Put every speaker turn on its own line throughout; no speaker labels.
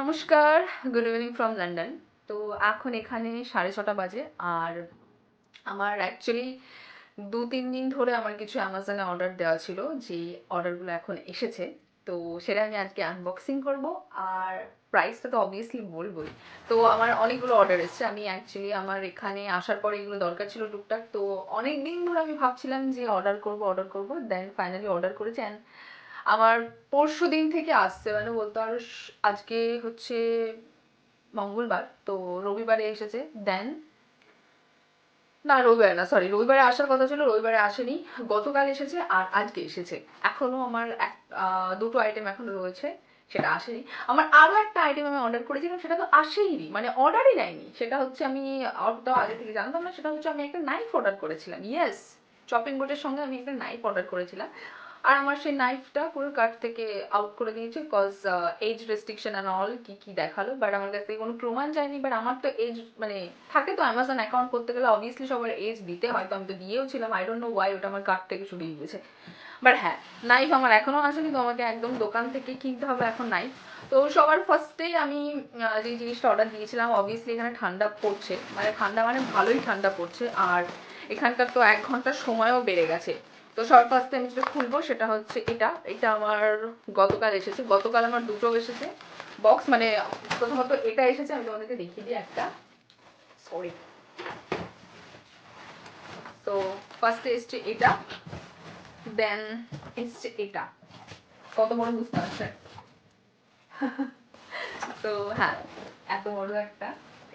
নমস্কার, good evening from London. তো এখন এখানে 6:30 বাজে। আর আমার অ্যাকচুয়ালি 2-3 দিন ধরে আমার কিছু অ্যামাজনে অর্ডার দেওয়া ছিল, যে অর্ডারগুলো এখন এসেছে। তো সেটা আমি আজকে আনবক্সিং করব। আর প্রাইসটা তো অবভিয়াসলি বলবোই। তো আমার অনেকগুলো অর্ডার এসেছে। আমি অ্যাকচুয়ালি আমার এখানে আসার পরে এগুলো দরকার ছিল টুকটাক। তো অনেক দিন ধরে আমি ভাবছিলাম যে অর্ডার করব, দেন ফাইনালি অর্ডার করেছি। অ্যান্ড আমার পরশু দিন থেকে আসছে, মানে বলতে পারো আজকে হচ্ছে মঙ্গলবার, তো রবিবারে এসেছে। দেন না, রবিবারে না, সরি, রবিবারে আসার কথা ছিল, রবিবারে আসেনি। গতকাল এসেছে আর আজকে এসেছে। এখনো আমার দুটো আইটেম এখনো রয়েছে, সেটা আসেনি। আমার আরো একটা আইটেম আমি অর্ডার করেছিলাম, সেটা তো আসেইনি, মানে অর্ডারই নেয়নি। সেটা হচ্ছে আমি অর্ডার আগে থেকে জানতাম না। সেটা হচ্ছে আমি একটা নাইফ অর্ডার করেছিলাম। ইয়েস, চপিং বোর্ডের সঙ্গে আমি একটা নাইফ অর্ডার করেছিলাম। আর আমার সেই নাইফটা পুরো কার্ট থেকে আউট করে দিয়েছে, cause age restriction and all কি কি দেখালো, বাট আমার কাছ থেকে কোনো প্রমাণ যায়নি। বাট আমার তো এজ মানে থাকে তো, অ্যামাজন অ্যাকাউন্ট করতে গেলে অবভিয়াসলি সবার এজ দিতে হয়, তো আমি তো দিয়েও ছিলাম। আই ডোন্ট নো ওয়াই ওটা আমার কার্ট থেকে সরিয়ে দিয়েছে। বাট হ্যাঁ, নাইফ আমার এখনো আসেনি, তো আমাকে একদম দোকান থেকে কিনতে হবে এখন নাইফ। তো সবার ফার্স্টেই আমি যে জিনিসটা অর্ডার দিয়েছিলাম, অবভিয়াসলি এখানে ঠান্ডা পড়ছে, মানে ঠান্ডা মানে ভালোই ঠান্ডা পড়ছে। আর এখানকার তো 1 ঘন্টার সময়ও বেড়ে গেছে। তো সবার ফার্স্টে আমি যেটা খুলবো সেটা হচ্ছে এটা। এটা আমার গতকাল এসেছে। গতকাল আমার দুটো এসেছে বক্স, মানে প্রথমত এটা এসেছে, আমি তোমাদেরকে দেখিয়ে দিই একটা। সরি। তো ফার্স্টে এসছে এটা, দেন এসছে এটা। কত বড় বুঝতে পারছে? তো হ্যাঁ, এত বড় একটা।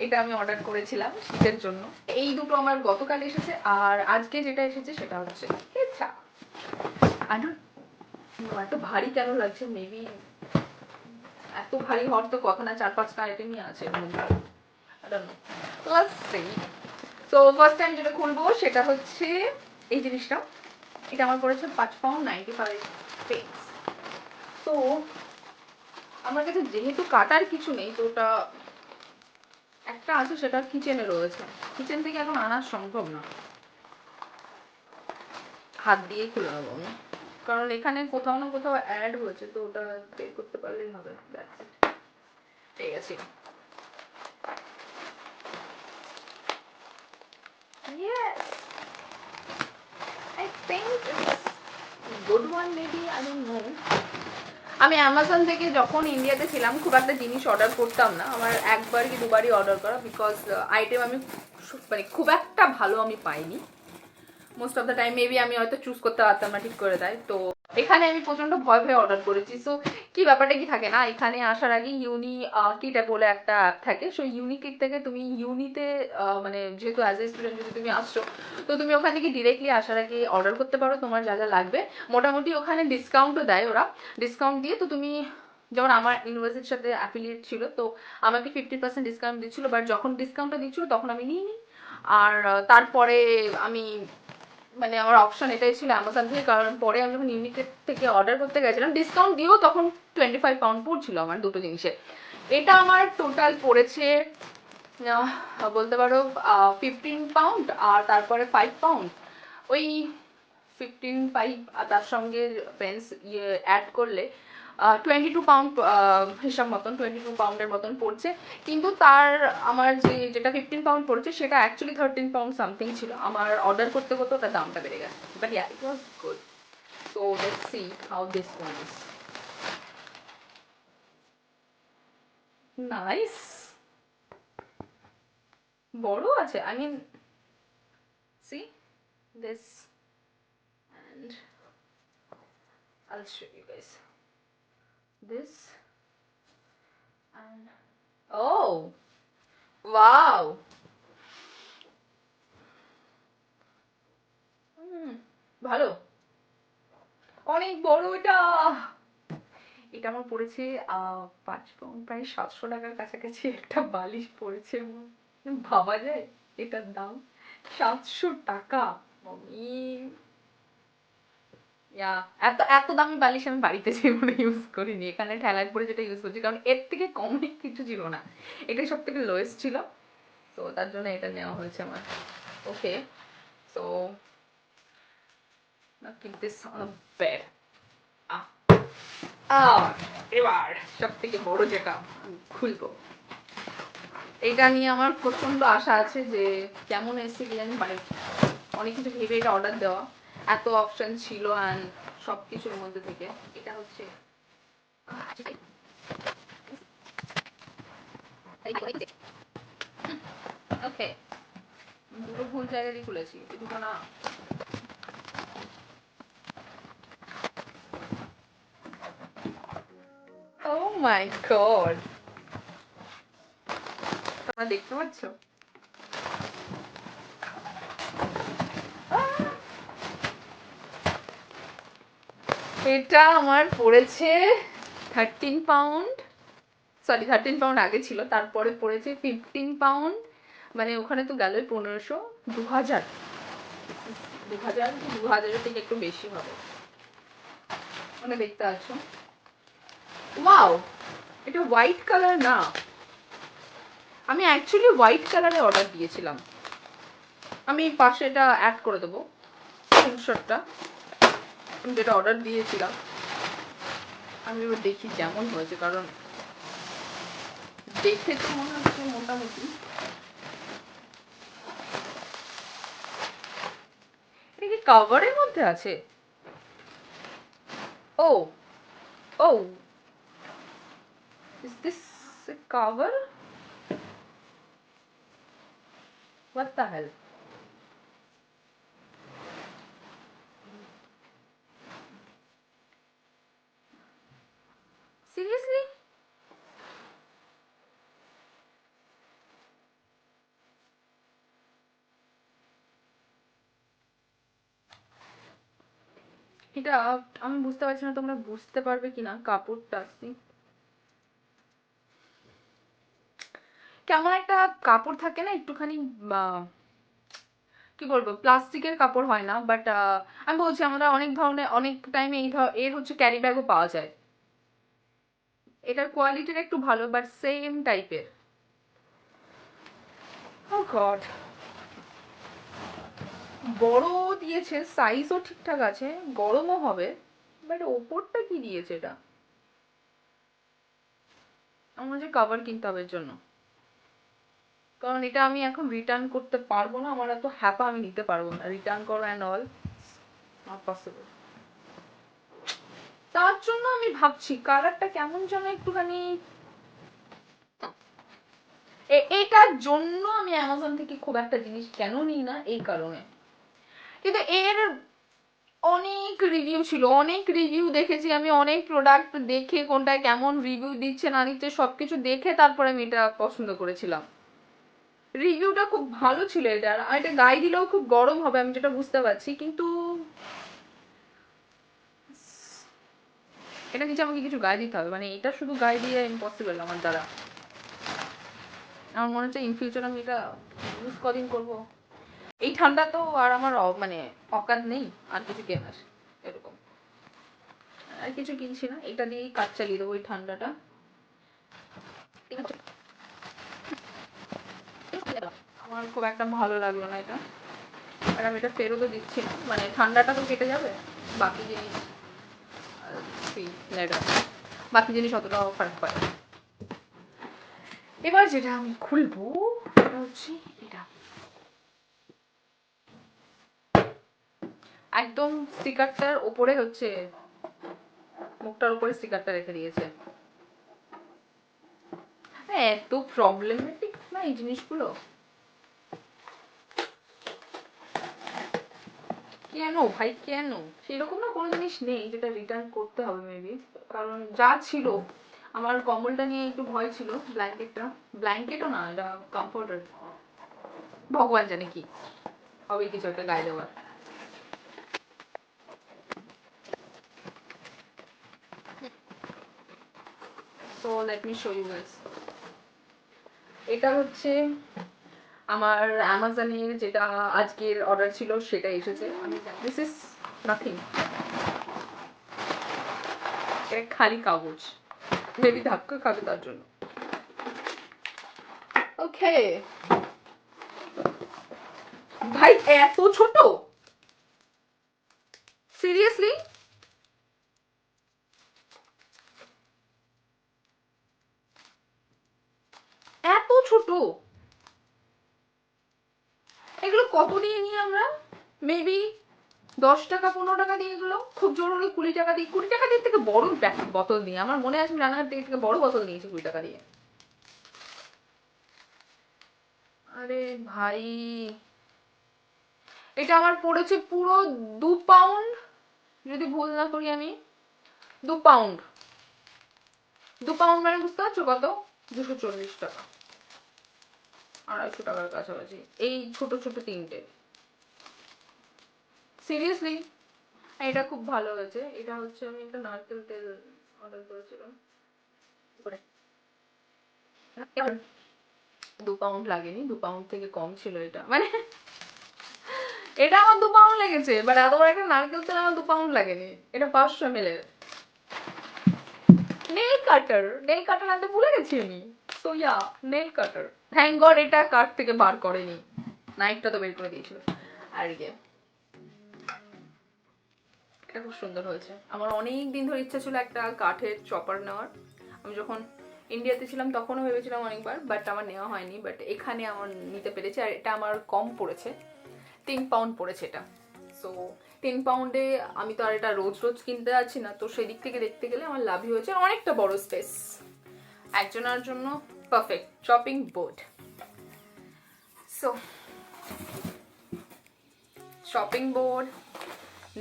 এটা আমি অর্ডার করেছিলাম শীতের জন্য। এই দুটো আমার গতকাল এসেছে। আর আজকে যেটা এসেছে সেটা হচ্ছে আচ্ছা, এত ভারী কেন লাগছে? মেবি এত ভারী হওয়ার তো কথা না, 4-5টা আইটেমই আছে এর মধ্যে। Let's see. তো ফার্স্ট টাইম যেটা খুলবো সেটা হচ্ছে এই জিনিসটা। এটা আমার পড়েছে 5 pound 95 pence। তো আমার কাছে যেহেতু কাটার কিছু নেই, তো ওটা একটা আছে, সেটা কিচেনে রয়েছে। কিচেন থেকে এখন আনা সম্ভব না, হাত দিয়ে খুলে নেবো আমি, কারণ এখানে কোথাও না কোথাও অ্যাড হয়েছে, তো ওটা বের করতে পারলেই হবে। ঠিক আছে। Yes, I think it's good one maybe, I don't know. আমি অ্যামাজন থেকে যখন ইন্ডিয়াতে ছিলাম খুব একটা জিনিস অর্ডার করতাম না। আমার একবার কি দুবারই অর্ডার করা, বিকজ আইটেম আমি মানে খুব একটা ভালো আমি পাইনি। Most of the time maybe আমি হয়তো চুজ করতে পারতাম না ঠিক করে দেয়। তো এখানে আমি প্রচন্ড ভয় ভয়ে অর্ডার করেছি। সো কি ব্যাপারটা কি থাকে না, এখানে আসার আগে ইউনি কিট বলে একটা অ্যাপ থাকে। সো ইউনি কিট থেকে তুমি ইউনিতে মানে যেহেতু অ্যাজ এ স্টুডেন্ট যদি তুমি আসছো, তো তুমি ওখান থেকে ডিরেক্টলি আসার আগে অর্ডার করতে পারো তোমার যা যা লাগবে। মোটামুটি ওখানে ডিসকাউন্টও দেয় ওরা। ডিসকাউন্ট দিয়ে তো তুমি, যেমন আমার ইউনিভার্সিটির সাথে অ্যাফিলিয়েট ছিল, তো আমাকে 50% ডিসকাউন্ট দিচ্ছিল। বাট যখন ডিসকাউন্টটা দিচ্ছিল তখন আমি নিইনি। আর তারপরে আমি, মানে আমার অপশন এটাই ছিল অ্যামাজন থেকে, কারণ পরে আমি যখন ইউনিটেড থেকে অর্ডার করতে গেছিলাম ডিসকাউন্ট দিয়েও তখন 25 পাউন্ড পড়ছিল আমার দুটো জিনিসের। এটা আমার টোটাল পড়েছে বলতে পারো 15 পাউন্ড। আর তারপরে 5 পাউন্ড, ওই 15 5, আর তার সঙ্গে পেন্স ইয়ে অ্যাড করলে 22 পাউন্ড হিসাব মতন, 22 পাউন্ডের মতন পড়ছে। কিন্তু তার আমার যেটা 15 পাউন্ড পড়ছে সেটা অ্যাকচুয়ালি 13 পাউন্ড সামথিং ছিল। আমার অর্ডার করতে করতে তার দামটা বেড়ে গেছে। But yeah, it was good. So let's see how this one is. Nice, বড় আছে, I mean see this, and I'll show you guys this. And oh wow, ভালো, অনেক বড় এটা। এটা আমার পড়েছে 5 পাউন্ড, প্রায় 700 টাকার কাছাকাছি একটা বালিশ পড়েছে। ভাবা যায় এটার দাম 700 টাকা। আমি এত এত দামি বালিশ আমি বাড়িতে জীবনে ইউজ করিনি, এখানে ঠেলায় পড়ে যেটা ইউজ করছি, কারণ এর থেকে কম কিছু ছিল না। এটাই সব থেকে লোয়েস্ট ছিল, তো তার জন্য এটা নেওয়া হয়েছে আমার। Okay, so now keep this on a bed. Ah, আর এবার সব থেকে বড় যেটা খুলবো, এটা নিয়ে আমার প্রচন্ড আশা আছে যে কেমন এসছে কি জানি, মানে অনেক কিছু ভেবে এটা অর্ডার দেওয়া, এত অপশন ছিল অ্যান্ড সবকিছুর মধ্যে থেকে এটা হচ্ছে ওকে, দুটো ভুল জায়গায় খুলেছি, দুটো না। ও মাই গড, তোমরা দেখতে পাচ্ছ? এটা আমার পড়েছে 13 পাউন্ড, সরি 13 পাউন্ড আগে ছিল, তারপরে পড়েছে 15 পাউন্ড, মানে ওখানে তো গেল 1500, 2000, 2000 থেকে একটু বেশি হবে, মানে দেখতে পাচ্ছ। ওয়াও, এটা হোয়াইট কালার না, আমি অ্যাকচুয়ালি হোয়াইট কালারে অর্ডার দিয়েছিলাম, আমি পাশে এটা অ্যাড করে দেবো স্ক্রিনশটটা, আমি যেটা অর্ডার দিয়েছিলাম। আমি এবার দেখি কেমন হয়েছে, কারণ দেখে তো মনে হচ্ছে মোটামুটি। এটা কি কভারের মধ্যে আছে? ও ও, is this a cover? What the hell? Seriously? এটা আমি বুঝতে পারছি না তোমরা বুঝতে পারবে কিনা, কাপড়টা কেমন একটা কাপড় থাকে না একটুখানি, কি বলবো, প্লাস্টিকের কাপড় হয় না, বাট আমি বলছি আমরা অনেক ধরনের অনেক টাইমে এর হচ্ছে ক্যারি ব্যাগও পাওয়া যায়, এটার কোয়ালিটিটা একটু ভালো, বাট সেম টাইপের। ও গড, বড় দিয়েছে, সাইজও ঠিকঠাক আছে, গরমও হবে, বাট ওপরটা কি দিয়েছে এটা? আমার যে কভার কিনতে হবে এর জন্য, কারণ এটা আমি এখন রিটার্ন করতে পারবো না, আমার এত হ্যাপা আমি নিতে পারবো না, রিটার্ন করো অ্যান্ড অল নট পসিবল। তার জন্য আমি ভাবছি কালারটা কেমন যেন একটুখানি, এটার জন্য আমি অ্যামাজন থেকে খুব একটা জিনিস কেন নিই না এই কারণে। কিন্তু এর অনেক রিভিউ ছিল, অনেক রিভিউ দেখেছি আমি, অনেক প্রোডাক্ট দেখে কোনটা কেমন রিভিউ দিচ্ছে না দিচ্ছে সবকিছু দেখে তারপরে আমি এটা পছন্দ করেছিলাম। রিভিউটা খুব ভালো ছিল এটার, আর এটা গায়ে দিলেও খুব গরম হবে আমি যেটা বুঝতে পারছি, কিন্তু এটা নিচে আমাকে কিছু গায়ে দিতে হবে, মানে এটা শুধু গায়ে দিয়ে ইম্পসিবল আমার দ্বারা। আমার মনে হচ্ছে ইন ফিউচার আমি এটা ইউজ কদিন করবো, এই ঠান্ডা তো আর আমার মানে অকাত নেই আর কিছু কেনার, এরকম আর কিছু কিনছি না, এটা দিয়েই কাজ চালিয়ে দেবো এই ঠান্ডাটা। আমার খুব একটা ভালো লাগলো না এটা, আর আমি এটা ফেরতও দিচ্ছি না, মানে ঠান্ডাটা তো কেটে যাবে, বাকি জিনিস বাকি জিনিস অতটাও ফারাক পায়। এবার যেটা আমি খুলবো সেটা হচ্ছে এটা, একদম স্টিকারটার উপরে হচ্ছে, মুখটার উপরে স্টিকারটা রেখে দিয়েছে। এত প্রবলেমেটিক না এই জিনিসগুলো, কেন ভাই কেন? সেরকম না কোনো জিনিস নেই যেটা রিটার্ন করতে হবে মেবি, কারণ যা ছিল, আমার কম্বলটা নিয়ে একটু ভয় ছিল, ব্ল্যাঙ্কেটটা, ব্ল্যাঙ্কেটও না এটা কমফোর্টার, ভগবান জানে কি হবে কিছু একটা গায়ে দেওয়ার। So let me show you guys, এটা হচ্ছে আমার অ্যামাজনের যেটা আজকের অর্ডার ছিল সেটা এসেছে, আমি দিস ইজ নাথিং, এটা খালি কাগজ, মেবি ধাক্কা খাবে তার জন্য। ওকে ভাই, এত ছোট, সিরিয়াসলি? ছোট। এগুলো কত দিয়ে নিই আমরা? মেবি 10 টাকা 15 টাকা দিয়ে, এগুলো খুব জোর হলে 20 টাকা দিই। 20 টাকা দিয়ে থেকে বড় বোতল নিই, আমার মনে আছে আমি রান্নাঘাট থেকে বড় বোতল নিয়েছি 20 টাকা দিয়ে। আরে ভাই, এটা আমার পড়েছে পুরো 2 পাউন্ড, যদি ভুল না করি আমি। 2 পাউন্ড, 2 পাউন্ড মানে বুঝতে পারছো কত? 240 টাকা, 250 টাকার কাছাকাছি, এই ছোট ছোট তিনটে। সিরিয়াসলি এটা খুব ভালো হয়েছে। এটা হচ্ছে আমি একটা নারকেল তেল অর্ডার করেছিলাম, 2 পাউন্ড লাগেনি, 2 পাউন্ড থেকে কম ছিল এটা, মানে এটা আমার 2 পাউন্ড লেগেছে, বাট এত বড় একটা নারকেল তেল আমার 2 পাউন্ড লাগেনি। এটা 500 ml এর নেল কাটার। নেল কাটার আনতে ভুলে গেছি আমি। সো ইয়া, নেল কাটার, থ্যাংক গড এটা কাট থেকে বার করেনি, নাইফটা তো বের করে দিয়েছিল। আর কি, এটা খুব সুন্দর হয়েছে। আমার অনেক দিন ধরে ইচ্ছা ছিল একটা কাঠের চপার নেওয়ার। আমি যখন ইন্ডিয়াতে ছিলাম তখনও ভেবেছিলাম অনেকবার, বাট আমার নেওয়া হয়নি। বাট এখানে আমার নিতে পেরেছি, আর এটা আমার কম পড়েছে, 3 পাউন্ড পড়েছে এটা। সো 3 পাউন্ডে আমি তো আর এটা রোজ রোজ কিনতে যাচ্ছি না, তো সেই দিক থেকে দেখতে গেলে আমার লাভই হয়েছে। অনেকটা বড় স্পেস, একজনের জন্য perfect shopping board. So shopping board,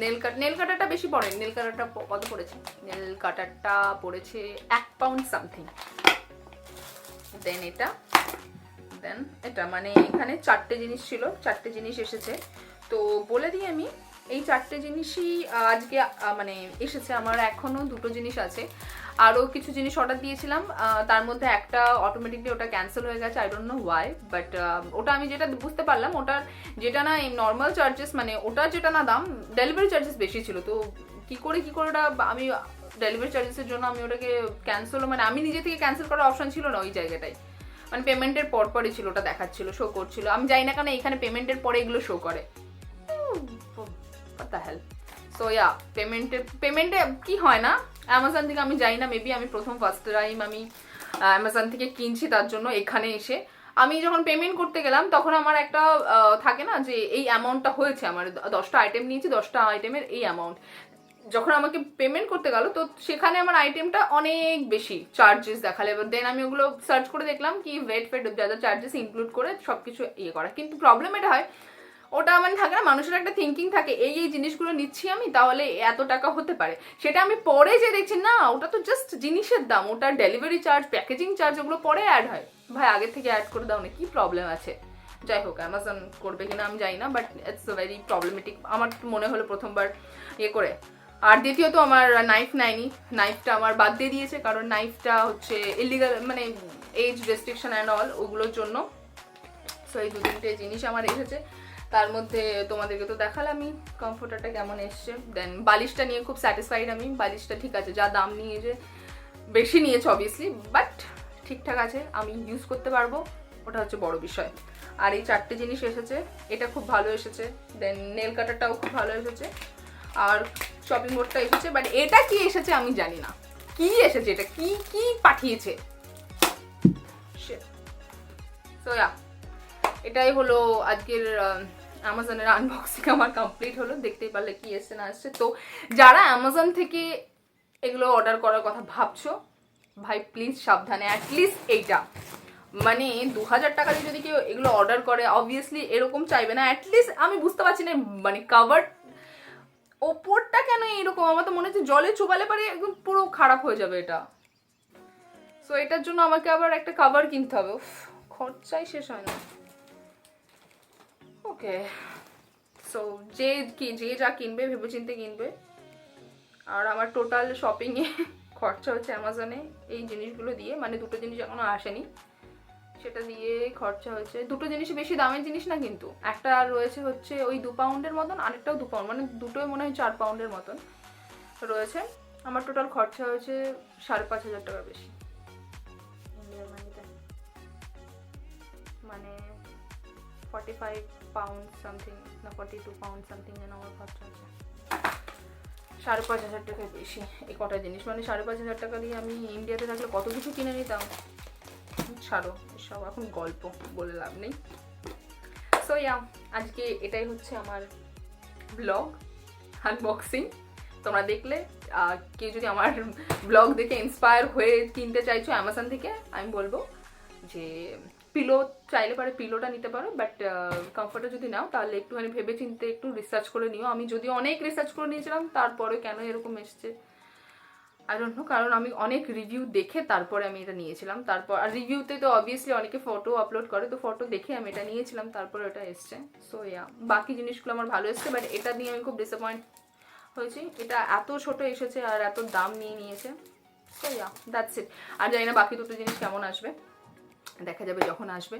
nail কাটারটা বেশি পড়ে। নেল কাটারটা কত পড়েছে? নেল কাটারটা পড়েছে 1 পাউন্ড সামথিং। দেন এটা মানে এখানে 4টে জিনিস ছিল, 4টে জিনিস এসেছে। তো বলে দিই আমি, এই 4টে জিনিসই আজকে মানে এসেছে। আমার এখনো 2টো জিনিস আছে, আরও কিছু জিনিস অর্ডার দিয়েছিলাম, তার মধ্যে একটা অটোমেটিকলি ওটা ক্যান্সেল হয়ে গেছে, I don't know Y. But ওটা আমি যেটা বুঝতে পারলাম, ওটার যেটা না নর্মাল চার্জেস, মানে ওটা যেটা না দাম, ডেলিভারি চার্জেস বেশি ছিল। তো কি করে ওটা আমি ডেলিভারি চার্জেসের জন্য আমি ওটাকে ক্যান্সেল, মানে আমি নিজে থেকে ক্যান্সেল করার অপশন ছিল না ওই জায়গাটায়, মানে পেমেন্টের পরপরই ছিল ওটা দেখাচ্ছিল, শো করছিল। আমি জানি না কেন এখানে পেমেন্টের পরে এগুলো শো করে, what the hell? So yeah, পেমেন্টে কি হয় না অ্যামাজন থেকে, আমি জানি না, মেবি আমি ফার্স্ট টাইম আমি অ্যামাজন থেকে কিনছি, তার জন্য এখানে এসে আমি যখন পেমেন্ট করতে গেলাম তখন আমার একটা থাকে না যে এই অ্যামাউন্টটা হয়েছে, আমার 10টা আইটেম নিয়েছি, 10টা আইটেমের এই অ্যামাউন্ট। যখন আমাকে পেমেন্ট করতে গেল তো সেখানে আমার আইটেমটা অনেক বেশি চার্জেস দেখালে। এবার দেন আমি ওগুলো সার্চ করে দেখলাম কি ওয়েট যা যা চার্জেস ইনক্লুড করে সবকিছু ইয়ে করা। কিন্তু প্রবলেম এটা হয়, ওটা মানে থাকে না, মানুষের একটা থিঙ্কিং থাকে এই জিনিসগুলো নিচ্ছি আমি, তাহলে এত টাকা হতে পারে। সেটা আমি পরে যে দেখছি না, ওটা তো জাস্ট জিনিসের দাম, ওটা ডেলিভারি চার্জ, প্যাকেজিং চার্জ ওগুলো পরে অ্যাড হয়। ভাই আগে থেকে অ্যাড করে দাও না, কি প্রবলেম আছে? যাই হোক, অ্যামাজন করবে কিনা আমি জানি না, বাট ইটস ভেরি প্রবলেমেটিক। আমার মনে হলো প্রথমবার ইয়ে করে। আর দ্বিতীয়ত আমার নাইফ নেয়নি, নাইফটা আমার বাদ দিয়ে দিয়েছে, কারণ নাইফটা হচ্ছে ইলিগাল, মানে এজ রেস্ট্রিকশন অ্যান্ড অল, ওগুলোর জন্য। সো এই 2-3টে জিনিস আমার এসেছে। তার মধ্যে তোমাদেরকে তো দেখালামই কমফোর্টারটা কেমন এসছে। দেন বালিশটা নিয়ে খুব স্যাটিসফাইড আমি। বালিশটা ঠিক আছে, যা দাম নিয়েছে, বেশি নিয়েছে অবভিয়াসলি, বাট ঠিকঠাক আছে, আমি ইউজ করতে পারবো, ওটা হচ্ছে বড় বিষয়। আর এই 4টে জিনিস এসেছে, এটা খুব ভালো এসেছে। দেন নেল কাটারটাও খুব ভালো এসেছে, আর শপিং বোর্ডটা এসেছে। বাট এটা কি এসেছে আমি জানি না, কি এসেছে, এটা কি কি পাঠিয়েছে। সো ইয়া, এটাই হলো আজকের অ্যামাজনের আনবক্সিং আমার কমপ্লিট হলো। দেখতেই পারলে কি এসছে না এসছে। তো যারা অ্যামাজন থেকে এগুলো অর্ডার করার কথা ভাবছো, ভাই প্লিজ সাবধানে। অ্যাটলিস্ট এইটা মানে 2000 টাকা দিয়ে যদি কেউ এগুলো অর্ডার করে, অবভিয়াসলি এরকম চাইবে না। অ্যাটলিস্ট আমি বুঝতে পারছি না, মানে কাভার ওপরটা কেন এরকম, আমার তো মনে হচ্ছে জলে চুবালে পারে একদম পুরো খারাপ হয়ে যাবে এটা। সো এটার জন্য আমাকে আবার একটা কাভার কিনতে হবে, খরচাই শেষ হয় না। ওকে, সো যে যা কিনবে ভেবেচিন্তে কিনবে। আর আমার টোটাল শপিংয়ে খরচা হচ্ছে অ্যামাজনে এই জিনিসগুলো দিয়ে, মানে 2টো জিনিস এখনো আসেনি, সেটা দিয়ে খরচা হয়েছে। 2টো জিনিসই বেশি দামের জিনিস না, কিন্তু একটা রয়েছে হচ্ছে ওই 2 পাউন্ডের মতন, আরেকটাও 2 পাউন্ড, মানে দুটোই মনে হয় 4 পাউন্ডের মতন রয়েছে। আমার টোটাল খরচা হয়েছে 5,500 টাকা বেশি, মানে 45 পাউন্ড সামথিং, না 42 পাউন্ড সামথিং যেন আমার খরচা হয়েছে। 5,500 টাকার বেশি এই কটা জিনিস, মানে 5,500 টাকা দিয়ে আমি ইন্ডিয়াতে থাকলে কত কিছু কিনে নিতাম। ছাড়ো, সব এখন গল্প, বলে লাভ নেই। সো ইয়া, আজকে এটাই হচ্ছে আমার ব্লগ আনবক্সিং। তোমরা দেখলে কেউ যদি আমার ব্লগ দেখে ইন্সপায়ার হয়ে কিনতে চাইছো অ্যামাজন থেকে, আমি বলবো যে পিলো চাইলে পারে পিলোটা নিতে পারো, বাট কমফর্টে যদি নাও তাহলে একটুখানি ভেবে চিনতে একটু রিসার্চ করে নিও। আমি যদিও অনেক রিসার্চ করে নিয়েছিলাম, তারপরে কেন এরকম এসছে আই ডোন্ট নো, কারণ আমি অনেক রিভিউ দেখে তারপরে আমি এটা নিয়েছিলাম। তারপর আর রিভিউতে তো অবভিয়াসলি অনেকে ফটো আপলোড করে, তো ফটো দেখে আমি এটা নিয়েছিলাম, তারপরে এটা এসছে। সো ইয়া, বাকি জিনিসগুলো আমার ভালো এসছে, বাট এটা নিয়ে আমি খুব ডিসঅ্যাপয়েন্ট হয়েছি। এটা এত ছোট এসেছে আর এত দাম নিয়েছে। So yeah, that's it. আর জানি না বাকি দুটো জিনিস কেমন আসবে, দেখা যাবে যখন আসবে।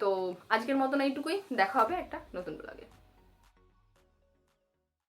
তো আজকের মতন এইটুকুই, দেখা হবে একটা নতুন ব্লগে।